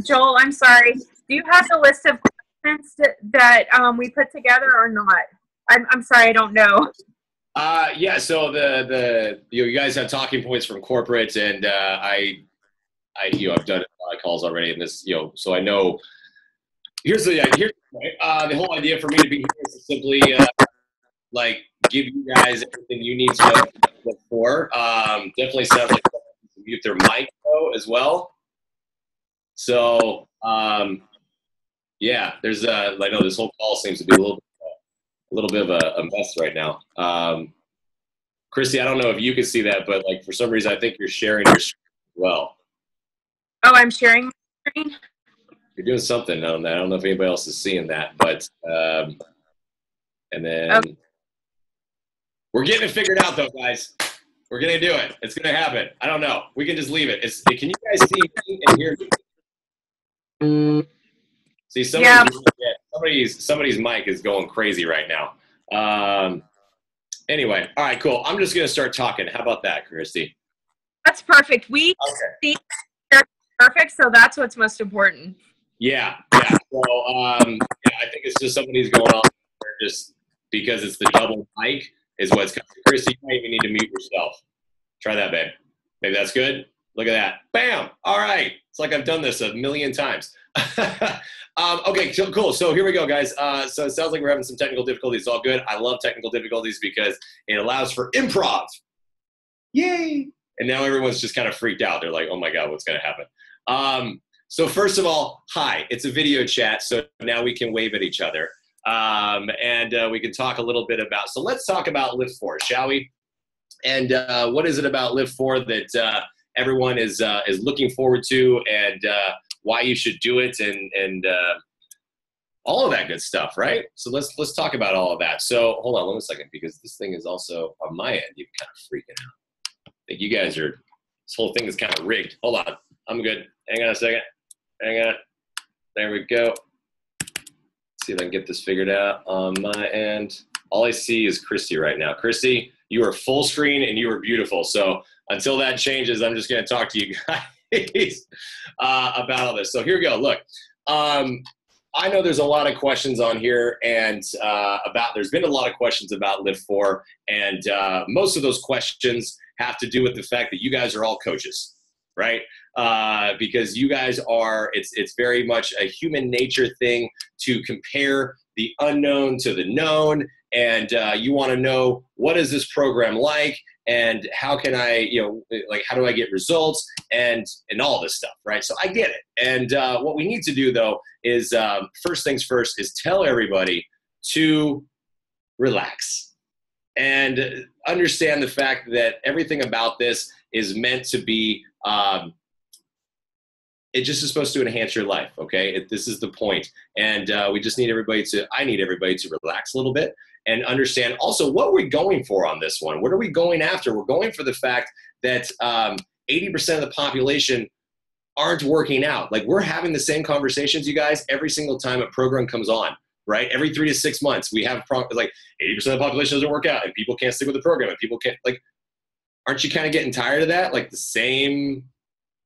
Joel, I'm sorry. Do you have the list of questions that we put together or not? I'm sorry, I don't know. Yeah. So you guys have talking points from corporate, and I've done a lot of calls already in this, so I know. Here's the whole idea for me to be here is to simply give you guys everything you need to know before. Definitely sounds like to mute their mic though as well. So yeah, there's I know this whole call seems to be a little bit of a mess right now. Christy, I don't know if you can see that, but for some reason I think you're sharing your screen as well. Oh, I'm sharing my screen. You're doing something on that. I don't know if anybody else is seeing that, but and then we're getting it figured out though, guys. We're gonna do it. It's gonna happen. I don't know. We can just leave it. Can you guys see me and hear me? See, somebody's mic is going crazy right now. Anyway, all right, cool. I'm just gonna start talking. How about that, Christy? That's perfect. We see perfect, so that's what's most important. Yeah. So I think it's just somebody's going on just because it's the double mic is what's coming. Christy, you might even need to mute yourself. Try that, babe. Maybe that's good. Look at that. Bam. All right. It's like I've done this a million times. Okay, cool. So here we go, guys. So it sounds like we're having some technical difficulties. It's all good. I love technical difficulties because it allows for improv. Yay. And now everyone's just kind of freaked out. They're like, oh my God, what's going to happen? So first of all, hi. It's a video chat, so now we can wave at each other. And we can talk a little bit about, so let's talk about LIIFT4, shall we? And what is it about LIIFT4 that everyone is looking forward to, and why you should do it, and all of that good stuff, right? So let's talk about all of that. So hold on one second, because this thing is also on my end. You're kind of freaking out. I think you guys are, this whole thing is kind of rigged. Hold on. I'm good. Hang on a second. Hang on. There we go. See if I can get this figured out on my end. All I see is Christy right now. Christy, you are full screen and you are beautiful. So until that changes, I'm just going to talk to you guys about all this. So here we go. Look, I know there's a lot of questions on here, and there's been a lot of questions about LIIFT4, and most of those questions have to do with the fact that you guys are all coaches, right? Because you guys are, it's very much a human nature thing to compare the unknown to the known, and you want to know, what is this program like, and how can I, how do I get results, and all this stuff, right? So I get it. And what we need to do though is, first things first, is tell everybody to relax and understand the fact that everything about this is meant to be, it just is supposed to enhance your life, okay? This is the point. And we just need everybody I need everybody to relax a little bit and understand also what we're going for on this one. What are we going after? We're going for the fact that 80% of the population aren't working out. Like, we're having the same conversations, you guys, every single time a program comes on, right? Every 3 to 6 months, we have like 80% of the population doesn't work out, and people can't stick with the program, and people can't, like, aren't you kind of getting tired of that? Like, the same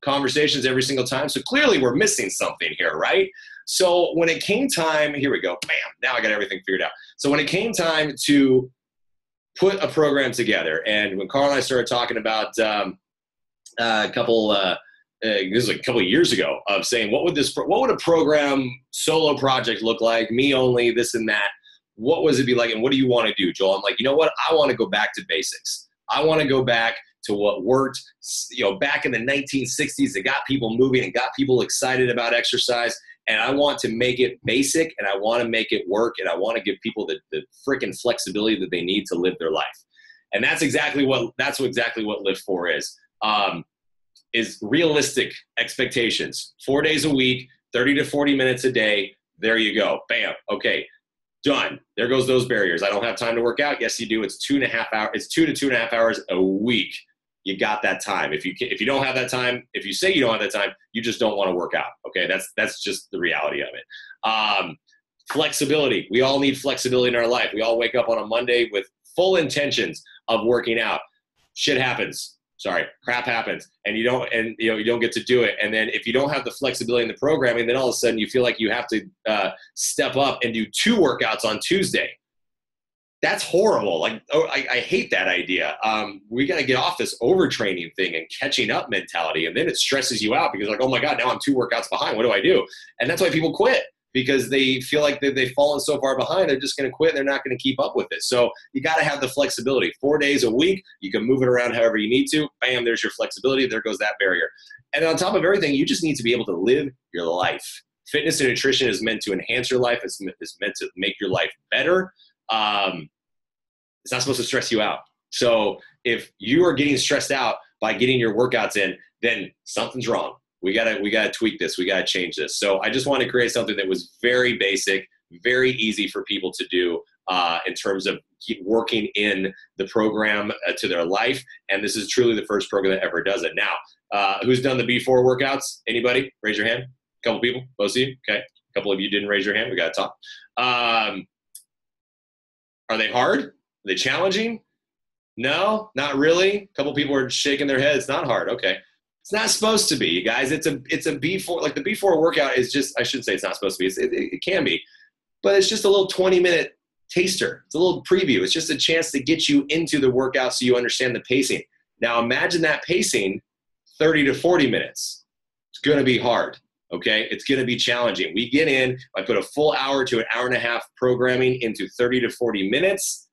conversations every single time. So clearly we're missing something here, right? So when it came time, here we go, bam, now I got everything figured out. So when it came time to put a program together, and when Carl and I started talking about this is like a couple of years ago, of saying, what would a program solo project look like, me only, this and that, what was it be like, and what do you want to do, Joel? I'm like, you know what, I want to go back to basics. I want to go back to what worked, back in the 1960s, that got people moving and got people excited about exercise. And I want to make it basic, and I want to make it work, and I want to give people the freaking flexibility that they need to live their life. And that's exactly what LIIFT4 is realistic expectations. 4 days a week, 30 to 40 minutes a day. There you go. Bam. Okay. Done. There goes those barriers. I don't have time to work out. Yes, you do. It's 2.5 hours. It's 2 to 2.5 hours a week. You got that time. If you don't have that time, if you say you don't have that time, you just don't want to work out. Okay, that's just the reality of it. Flexibility. We all need flexibility in our life. We all wake up on a Monday with full intentions of working out. Shit happens. Sorry, crap happens, and you don't get to do it. And then if you don't have the flexibility in the programming, then all of a sudden you feel like you have to step up and do 2 workouts on Tuesday. That's horrible. Like, I hate that idea. We got to get off this overtraining thing and catching up mentality, and then it stresses you out because like, oh my God, now I'm 2 workouts behind. What do I do? And that's why people quit, because they feel like they've fallen so far behind, they're just going to quit and they're not going to keep up with it. So you got to have the flexibility. 4 days a week, you can move it around however you need to. Bam, there's your flexibility. There goes that barrier. And on top of everything, you just need to be able to live your life. Fitness and nutrition is meant to enhance your life. It's meant to make your life better. It's not supposed to stress you out. So if you are getting stressed out by getting your workouts in, then something's wrong. We gotta tweak this. We gotta change this. So I just want to create something that was very basic, very easy for people to do in terms of working in the program to their life. And this is truly the first program that ever does it. Now, who's done the B4 workouts? Anybody? Raise your hand. A couple people? Most of you? Okay. A couple of you didn't raise your hand. We got to talk. Are they hard? Are they challenging? No, not really. A couple people are shaking their heads. It's not hard. Okay. It's not supposed to be, you guys. It's a B4, like the B4 workout is just, I shouldn't say it's not supposed to be. It can be, but it's just a little 20-minute taster. It's a little preview. It's just a chance to get you into the workout so you understand the pacing. Now imagine that pacing 30 to 40 minutes. It's going to be hard. Okay. It's going to be challenging. We get in, I put a full hour to an hour and a half programming into 30 to 40 minutes.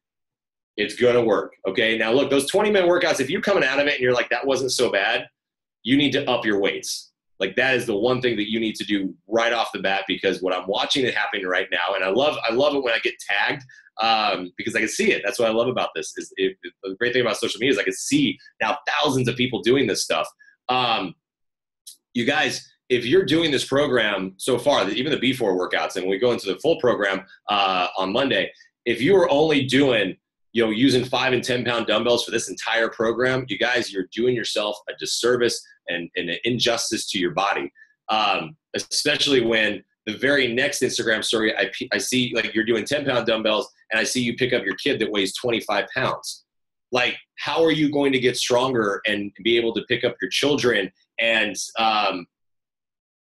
It's going to work. Okay. Now look, those 20-minute workouts, if you're coming out of it and you're like, that wasn't so bad, you need to up your weights. Like that is the one thing that you need to do right off the bat, because what I'm watching it happening right now, and I love it when I get tagged because I can see it. That's what I love about this. The great thing about social media is I can see now thousands of people doing this stuff. You guys, if you're doing this program so far, even the B4 workouts, and we go into the full program on Monday, if you are only doing using 5 and 10 pound dumbbells for this entire program, you guys, you're doing yourself a disservice and an injustice to your body. Especially when the very next Instagram story, I see like you're doing 10 pound dumbbells and I see you pick up your kid that weighs 25 pounds. Like, how are you going to get stronger and be able to pick up your children and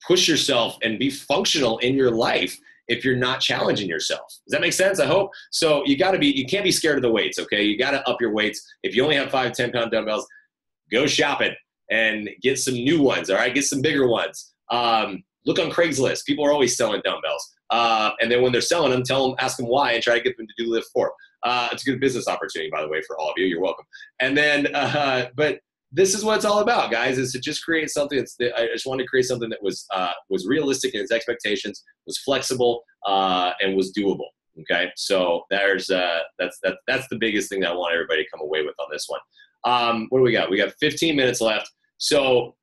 push yourself and be functional in your life if you're not challenging yourself? Does that make sense? I hope. So you can't be scared of the weights. Okay. You got to up your weights. If you only have 5, 10 pound dumbbells, go shopping and get some new ones. All right. Get some bigger ones. Look on Craigslist. People are always selling dumbbells. And then when they're selling them, ask them why and try to get them to do LIIFT4. It's a good business opportunity, by the way, for all of you. You're welcome. And then, but this is what it's all about, guys, is to just create something. I just wanted to create something that was realistic in its expectations, was flexible, and was doable. Okay, so that's the biggest thing that I want everybody to come away with on this one. What do we got? We got 15 minutes left. So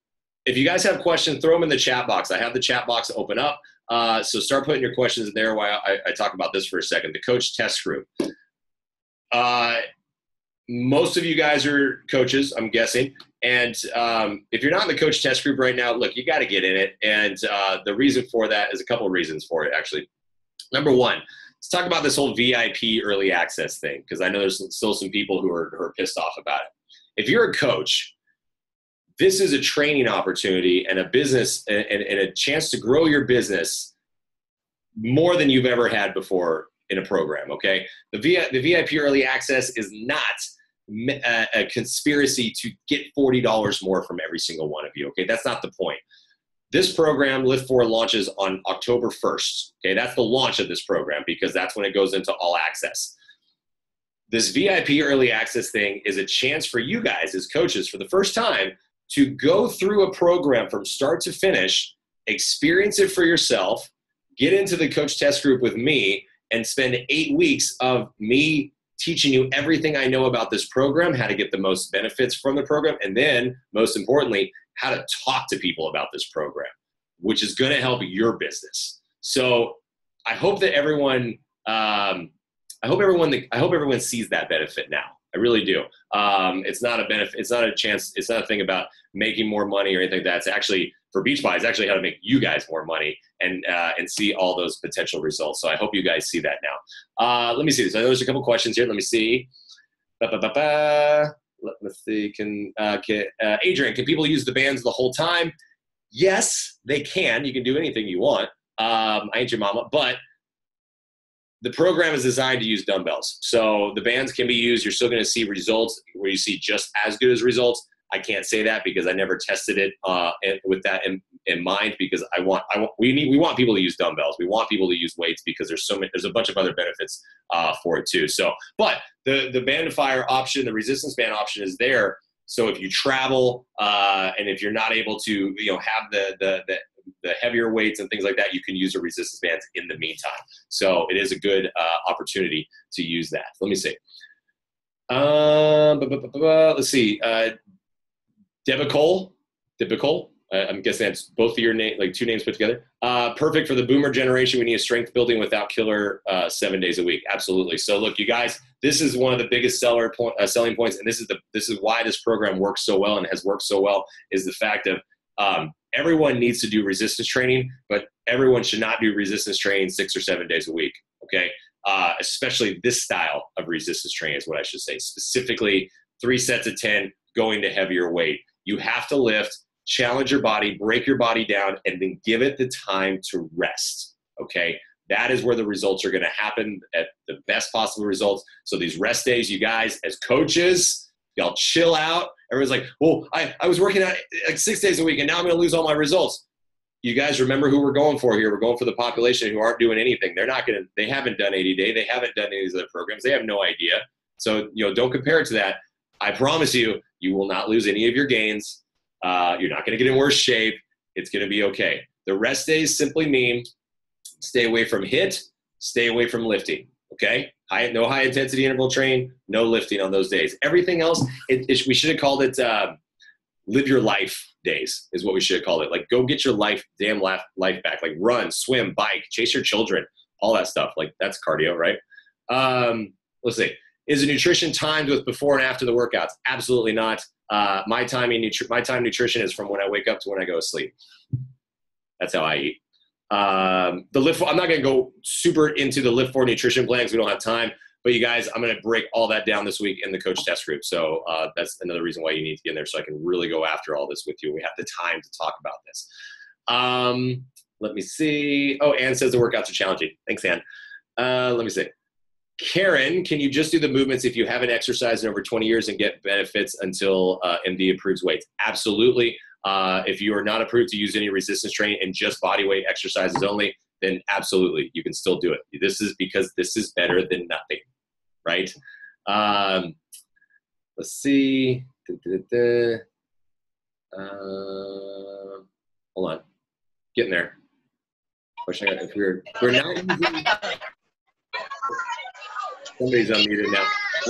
if you guys have questions, throw them in the chat box. I have the chat box open up. So start putting your questions in there while I talk about this for a second. The coach test group. Most of you guys are coaches, I'm guessing. And if you're not in the coach test group right now, look, you got to get in it. And the reason for that is a couple of reasons for it, actually. Number one, let's talk about this whole VIP early access thing, because I know there's still some people who are pissed off about it. If you're a coach, this is a training opportunity and a business and a chance to grow your business more than you've ever had before in a program, okay? The VIP early access is not a conspiracy to get $40 more from every single one of you, okay? That's not the point. This program, LIIFT4, launches on October 1st, okay? That's the launch of this program because that's when it goes into all access. This VIP early access thing is a chance for you guys as coaches for the first time to go through a program from start to finish, experience it for yourself, get into the coach test group with me, and spend 8 weeks of me teaching you everything I know about this program, how to get the most benefits from the program, and then, most importantly, how to talk to people about this program, which is going to help your business. So I hope that everyone sees that benefit now. I really do. It's not a benefit. It's not a chance. It's not a thing about making more money or anything like that. It's actually, for Beachbody, it's actually how to make you guys more money and see all those potential results. So I hope you guys see that now. Let me see this. I know there's a couple questions here. Let me see. Let let's see. Adrian, can people use the bands the whole time? Yes, they can. You can do anything you want. I ain't your mama, but the program is designed to use dumbbells. So the bands can be used. You're still going to see results where you see just as good as results. I can't say that because I never tested it with that in mind, because we want people to use dumbbells. We want people to use weights because there's a bunch of other benefits for it too. So, but the bandifier option, the resistance band option is there. So if you travel and if you're not able to, have the heavier weights and things like that, you can use a resistance bands in the meantime. So it is a good opportunity to use that. Let me see. Let's see. Debical. I'm guessing that's both of your name, like two names put together. Perfect for the boomer generation. We need a strength building without killer 7 days a week. Absolutely. So look, you guys, this is one of the biggest selling points, and this is why this program works so well and has worked so well, is the fact of everyone needs to do resistance training, but everyone should not do resistance training 6 or 7 days a week. Okay. Especially this style of resistance training is what I should say. Specifically 3 sets of 10 going to heavier weight. You have to lift, challenge your body, break your body down, and then give it the time to rest, okay? That is where the results are gonna happen at the best possible results. So these rest days, you guys, as coaches, y'all chill out. Everyone's like, well, I was working out like 6 days a week and now I'm gonna lose all my results. You guys remember who we're going for here. We're going for the population who aren't doing anything. They haven't done 80-day. They haven't done any of these other programs. They have no idea. So, don't compare it to that. I promise you, you will not lose any of your gains. You're not going to get in worse shape. It's going to be okay. The rest days simply mean stay away from HIIT, stay away from lifting, okay? No high intensity interval training, no lifting on those days. Everything else, we should have called it live your life days is what we should have called it. Like, go get your damn life back. Like, run, swim, bike, chase your children, all that stuff. Like, that's cardio, right? Let's see. Is the nutrition timed with before and after the workouts? Absolutely not. My time nutrition is from when I wake up to when I go to sleep. That's how I eat. The LIIFT4, I'm not going to go super into the LIIFT4 nutrition plan because we don't have time. But you guys, I'm going to break all that down this week in the coach test group. So that's another reason why you need to get in there so I can really go after all this with you. We have the time to talk about this. Let me see. Oh, Ann says the workouts are challenging. Thanks, Ann. Let me see. Karen, can you just do the movements if you haven't exercised in over 20 years and get benefits until MD approves weights? Absolutely. If you are not approved to use any resistance training and just body weight exercises only, then absolutely, you can still do it. This is because this is better than nothing, right? Let's see. Hold on. Getting there. If we're not using... Somebody's unmuted now. I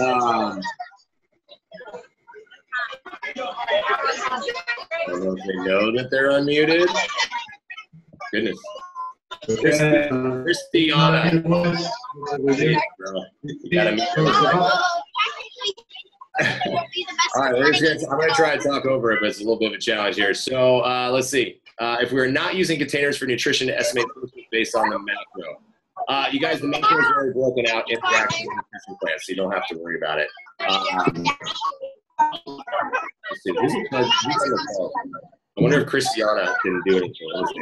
don't know if they know that they're unmuted. Goodness. Christiana. You gotta mute her. All right, I'm going to try to talk over it, but it's a little bit of a challenge here. So let's see. If we're not using containers for nutrition to estimate based on the macro. You guys, the macro is already broken out in the actual nutrition plan, so you don't have to worry about it. Let's see. I wonder if Christiana can do anything. I don't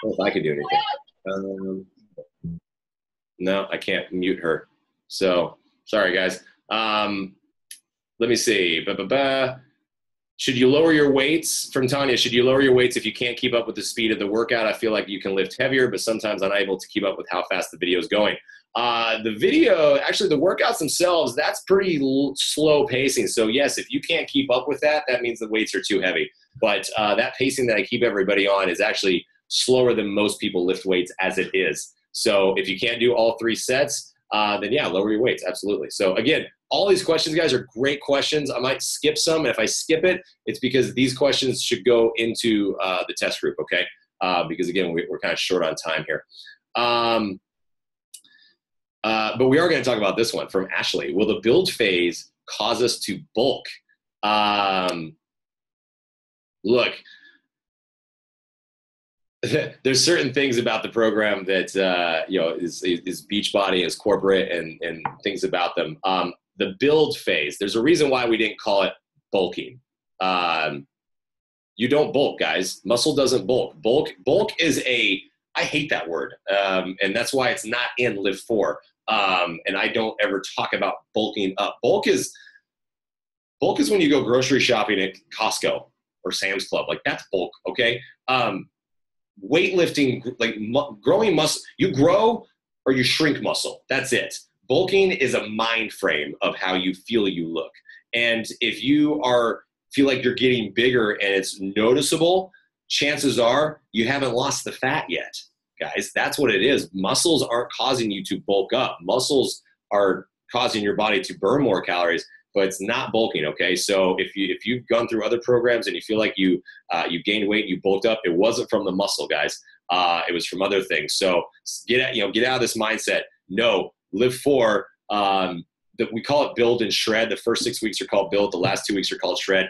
know if I can do anything. No, I can't mute her. So, sorry, guys. Let me see. Should you lower your weights? From Tanya, should you lower your weights if you can't keep up with the speed of the workout? I feel like you can lift heavier, but sometimes unable to keep up with how fast the video is going. The video, actually the workouts themselves, that's pretty slow pacing. So yes, if you can't keep up with that, that means the weights are too heavy. But that pacing that I keep everybody on is actually slower than most people lift weights as it is. So if you can't do all 3 sets, then yeah, lower your weights, absolutely. So again, all these questions, guys, are great questions. I might skip some, and if I skip it, it's because these questions should go into the test group, okay? Because again, we're kind of short on time here. But we are going to talk about this one from Ashley. Will the build phase cause us to bulk? Look, there's certain things about the program that is Beachbody, is corporate, and things about them. the build phase, there's a reason why we didn't call it bulking. You don't bulk, guys. Muscle doesn't bulk. Bulk is I hate that word. And that's why it's not in LIIFT4. And I don't ever talk about bulking up. Bulk is when you go grocery shopping at Costco or Sam's Club. Like, that's bulk, okay? Weightlifting, like growing muscle, you grow or you shrink muscle. That's it. Bulking is a mind frame of how you feel you look. And if you feel like you're getting bigger and it's noticeable, chances are you haven't lost the fat yet, guys. That's what it is. Muscles aren't causing you to bulk up. Muscles are causing your body to burn more calories, but it's not bulking, okay? So if you've gone through other programs and you feel like you gained weight, you bulked up, it wasn't from the muscle, guys. It was from other things. So get out of this mindset. No, LIIFT4, that we call it build and shred. The first 6 weeks are called build. The last 2 weeks are called shred.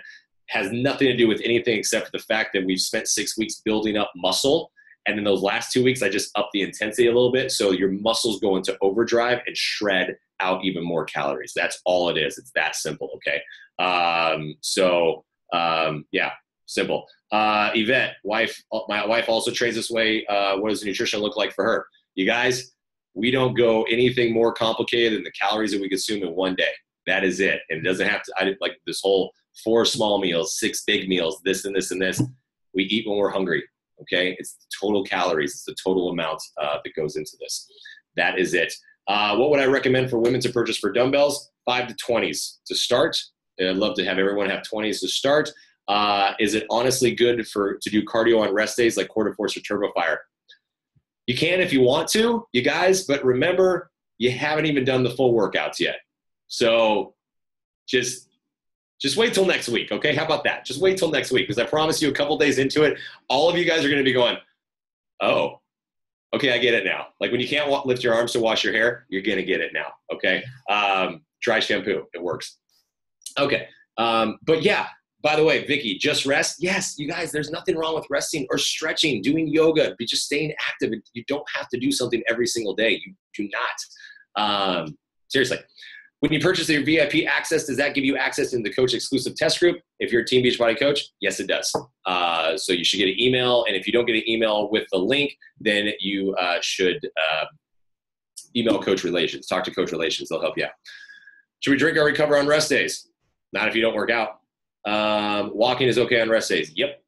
Has nothing to do with anything except for the fact that we've spent 6 weeks building up muscle. And in those last 2 weeks, I just upped the intensity a little bit. So your muscles go into overdrive and shred out even more calories. That's all it is. It's that simple. Okay. Yeah, simple. Yvette, my wife also trains this way. What does the nutrition look like for her? You guys, we don't go anything more complicated than the calories that we consume in one day. That is it. And it doesn't have to, like this whole 4 small meals, 6 big meals, this and this and this. We eat when we're hungry. Okay. It's the total calories. It's the total amount that goes into this. That is it. What would I recommend for women to purchase for dumbbells? 5 to 20s to start. I'd love to have everyone have 20s to start. Is it honestly good to do cardio on rest days like Quarter Force or Turbo Fire? You can if you want to, you guys, but remember, you haven't even done the full workouts yet. So just wait till next week, okay? How about that? Just wait till next week, because I promise you a couple days into it, all of you guys are going to be going, oh, okay, I get it now. Like when you can't lift your arms to wash your hair, you're going to get it now, okay? Dry shampoo, it works. Okay, but yeah. By the way, Vicky, just rest? Yes, you guys, there's nothing wrong with resting or stretching, doing yoga, just staying active. You don't have to do something every single day. You do not. Seriously. When you purchase your VIP access, does that give you access into the coach exclusive test group? If you're a Team Beachbody coach, yes, it does. So you should get an email. And if you don't get an email with the link, then you should email Coach Relations. Talk to Coach Relations. They'll help you out. Should we drink or recover on rest days? Not if you don't work out. Walking is okay on rest days. Yep.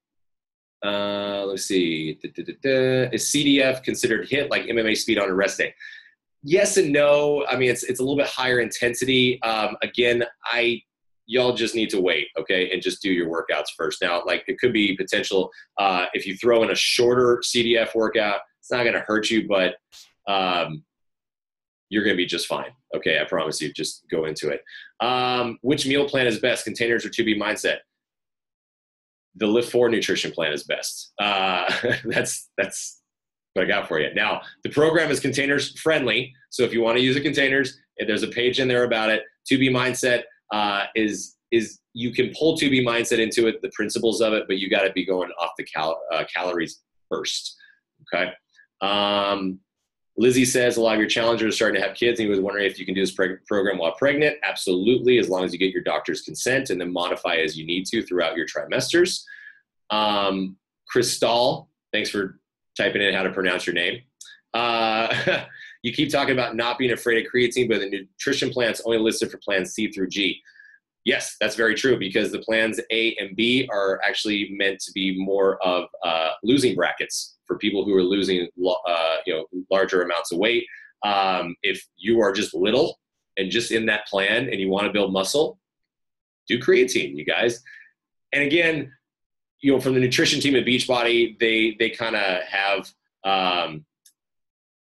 Let's see. Is CDF considered HIIT like MMA speed on a rest day? Yes and no. I mean, it's a little bit higher intensity. Again, y'all just need to wait, okay, and just do your workouts first. Now, like it could be potential if you throw in a shorter CDF workout, it's not going to hurt you, but you're going to be just fine. Okay, I promise you. Just go into it. Which meal plan is best, containers or 2B mindset? The LIIFT4 nutrition plan is best. That's what I got for you. Now, the program is containers friendly. So if you want to use the containers, there's a page in there about it. 2B mindset is you can pull 2B mindset into it, the principles of it, but you got to be going off the calories first. Okay. Lizzie says a lot of your challengers are starting to have kids, and he was wondering if you can do this program while pregnant. Absolutely, as long as you get your doctor's consent and then modify as you need to throughout your trimesters. Crystal, thanks for typing in how to pronounce your name. You keep talking about not being afraid of creatine, but the nutrition plan's only listed for plans C through G. Yes, that's very true, because the plans A and B are actually meant to be more of losing brackets for people who are losing larger amounts of weight. If you are just little and just in that plan and you want to build muscle, do creatine, you guys. And again, from the nutrition team at Beachbody, they kind of have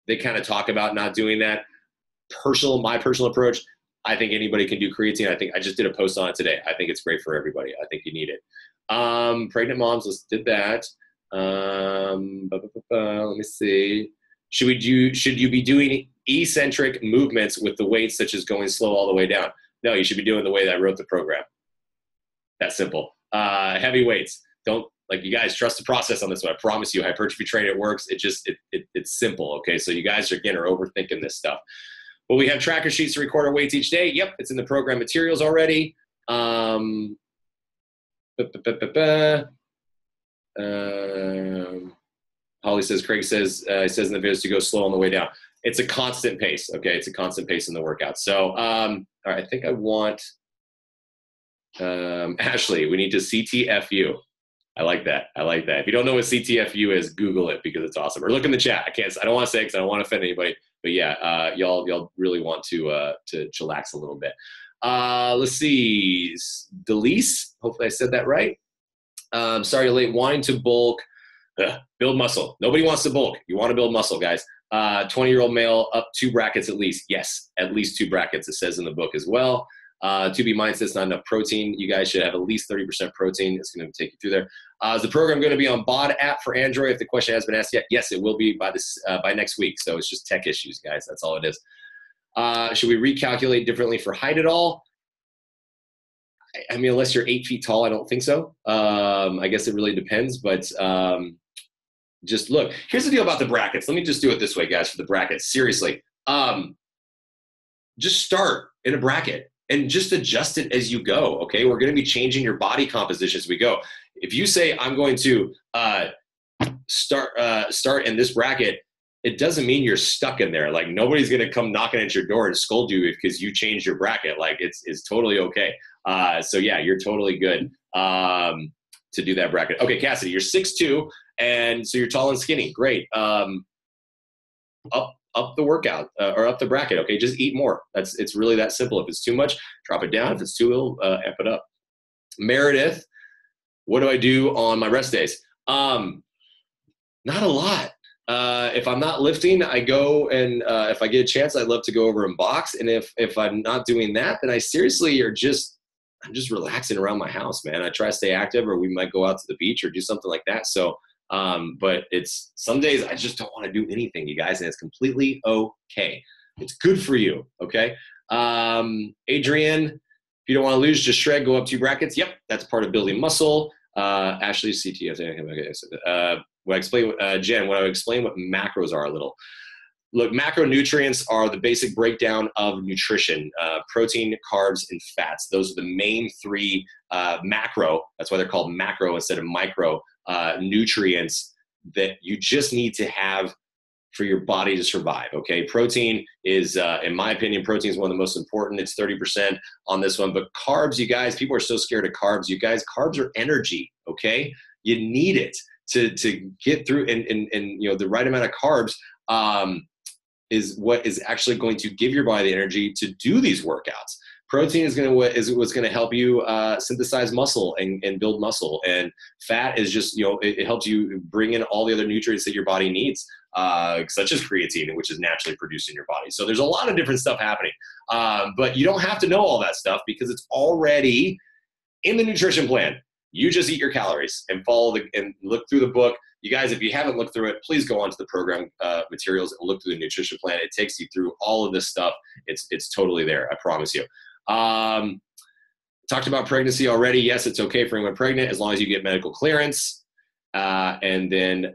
they kind of talk about not doing that. My personal approach, I think anybody can do creatine. I just did a post on it today. I think it's great for everybody. I think you need it. Pregnant moms, let's did that. Let me see. Should you be doing eccentric movements with the weights, such as going slow all the way down? No, you should be doing the way that I wrote the program. That's simple. Heavy weights. You guys trust the process on this one. I promise you, hypertrophy training, it works. It's simple. Okay. So you guys are overthinking this stuff. Will we have tracker sheets to record our weights each day? Yep, it's in the program materials already. Holly says, Craig says, he says in the videos to go slow on the way down. It's a constant pace, okay? It's a constant pace in the workout. So, all right, I think I want, Ashley, we need to CTFU. I like that. I like that. If you don't know what CTFU is, Google it because it's awesome. Or look in the chat. I don't want to say it because I don't want to offend anybody. But yeah, y'all really want to chillax a little bit. Let's see. Delise, hopefully I said that right. Sorry, late. Wanting to bulk, build muscle. Nobody wants to bulk. You want to build muscle, guys. 20-year-old male, up 2 brackets at least. Yes, at least 2 brackets. It says in the book as well. 2B mindset's not enough protein. You guys should have at least 30% protein. It's going to take you through there. Is the program going to be on BOD app for Android? If the question has been asked yet, yes, it will be by next week. So it's just tech issues, guys. That's all it is. Should we recalculate differently for height at all? I mean, unless you're 8 feet tall, I don't think so. I guess it really depends. But just look. Here's the deal about the brackets. Let me just do it this way, guys, for the brackets. Seriously. Just start in a bracket. And just adjust it as you go, okay? We're going to be changing your body composition as we go. If you say, I'm going to start in this bracket, it doesn't mean you're stuck in there. Like, nobody's going to come knocking at your door and scold you because you changed your bracket. Like, it's totally okay. So, yeah, you're totally good to do that bracket. Okay, Cassidy, you're 6'2", and so you're tall and skinny. Great. Up the workout or up the bracket. Okay, just eat more. It's really that simple. If it's too much, drop it down. If it's too ill, amp it up. Meredith, what do I do on my rest days? Not a lot. If I'm not lifting, I go and if I get a chance, I'd love to go over and box. And if I'm not doing that, then I seriously I'm just relaxing around my house, man. I try to stay active, or we might go out to the beach or do something like that. So. But it's some days I just don't want to do anything, you guys, and it's completely okay. It's good for you, okay? Adrian, if you don't want to lose, just shred, go up 2 brackets. Yep, that's part of building muscle. Ashley, CTF. When I explain, Jen, when I explain what macros are a little. Look, macronutrients are the basic breakdown of nutrition, protein, carbs, and fats. Those are the main 3 macro. That's why they're called macro instead of micro nutrients that you just need to have for your body to survive, okay? Protein is, in my opinion, protein is one of the most important. It's 30% on this one. But carbs, you guys, people are so scared of carbs. You guys, carbs are energy, okay? You need it to get through, and you know, the right amount of carbs is what is actually going to give your body the energy to do these workouts. Protein is what's going to help you synthesize muscle and build muscle. And fat is just, you know, it helps you bring in all the other nutrients that your body needs, such as creatine, which is naturally produced in your body. So there's a lot of different stuff happening. But you don't have to know all that stuff because it's already in the nutrition plan. You just eat your calories and and look through the book. You guys, if you haven't looked through it, please go onto the program materials and look through the nutrition plan. It takes you through all of this stuff. It's totally there. I promise you. Talked about pregnancy already. Yes, it's okay for anyone pregnant as long as you get medical clearance. And then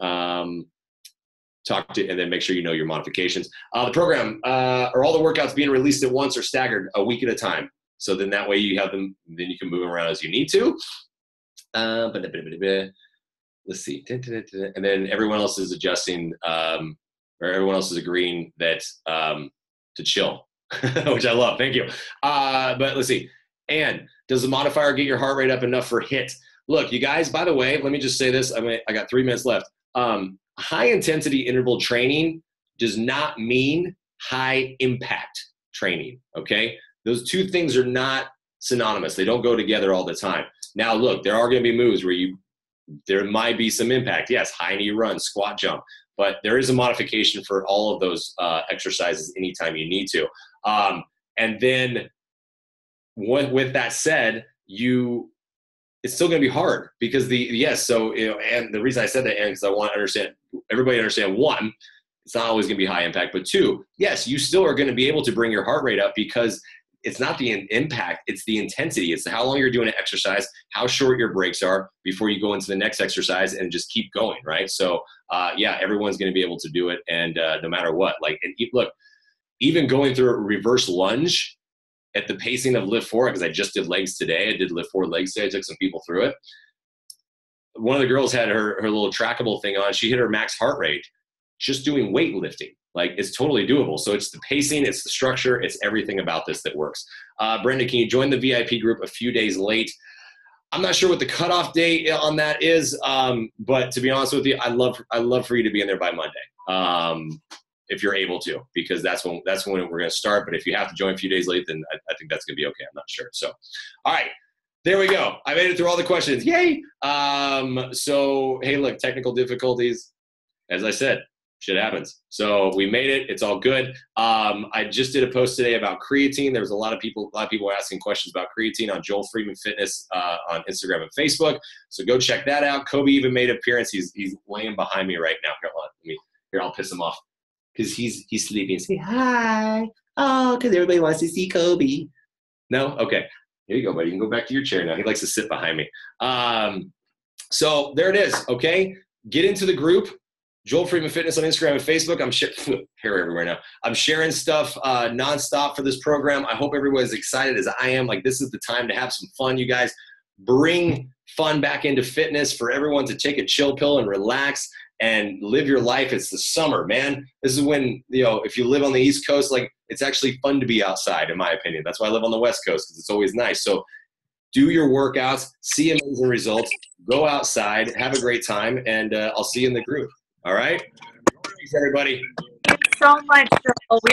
make sure you know your modifications. The program, are all the workouts being released at once or staggered a week at a time? So then that way you have them, then you can move them around as you need to. Let's see. And then everyone else is adjusting, or everyone else is agreeing that to chill, which I love. Thank you. But let's see. And does the modifier get your heart rate up enough for HIIT? Look, you guys, by the way, let me just say this. I got 3 minutes left. High intensity interval training does not mean high impact training. Okay. Those 2 things are not synonymous. They don't go together all the time. Now, look, there are going to be moves where there might be some impact. Yes, high knee run, squat jump, but there is a modification for all of those exercises anytime you need to. And then with that said, it's still going to be hard because so, you know, and the reason I said that, Aaron, because I want everybody to understand, 1, it's not always going to be high impact, but 2, yes, you still are going to be able to bring your heart rate up because it's not the impact, it's the intensity. It's how long you're doing an exercise, how short your breaks are before you go into the next exercise and just keep going, right? So, yeah, everyone's going to be able to do it, and no matter what. Look, even going through a reverse lunge at the pacing of LIIFT4, because I just did legs today. I did LIIFT4 legs today. I took some people through it. One of the girls had her little trackable thing on. She hit her max heart rate just doing weightlifting. Like, it's totally doable. So it's the pacing, it's the structure, it's everything about this that works. Brenda, can you join the VIP group a few days late? I'm not sure what the cutoff date on that is, but to be honest with you, I'd love for you to be in there by Monday, if you're able to, because that's when we're going to start. But if you have to join a few days late, then I think that's going to be okay. I'm not sure. So, all right, there we go. I made it through all the questions. Yay! So, hey, look, technical difficulties. As I said, shit happens. So we made it. It's all good. I just did a post today about creatine. There was a lot of people asking questions about creatine on Joel Freeman Fitness on Instagram and Facebook. So go check that out. Kobe even made an appearance. He's laying behind me right now. Here, I'll piss him off because he's sleeping. Say hi. Oh, because everybody wants to see Kobe. No? Okay. Here you go, buddy. You can go back to your chair now. He likes to sit behind me. So there it is. Okay. Get into the group. Joel Freeman Fitness on Instagram and Facebook. I'm hair everywhere now. I'm sharing stuff nonstop for this program. I hope everyone's excited as I am. Like, this is the time to have some fun, you guys. Bring fun back into fitness for everyone to take a chill pill and relax and live your life. It's the summer, man. This is when, if you live on the East Coast, like, it's actually fun to be outside, in my opinion. That's why I live on the West Coast, because it's always nice. So do your workouts, see amazing results, go outside, have a great time, and I'll see you in the group. All right? Thanks, everybody. Thank you so much, Joel. We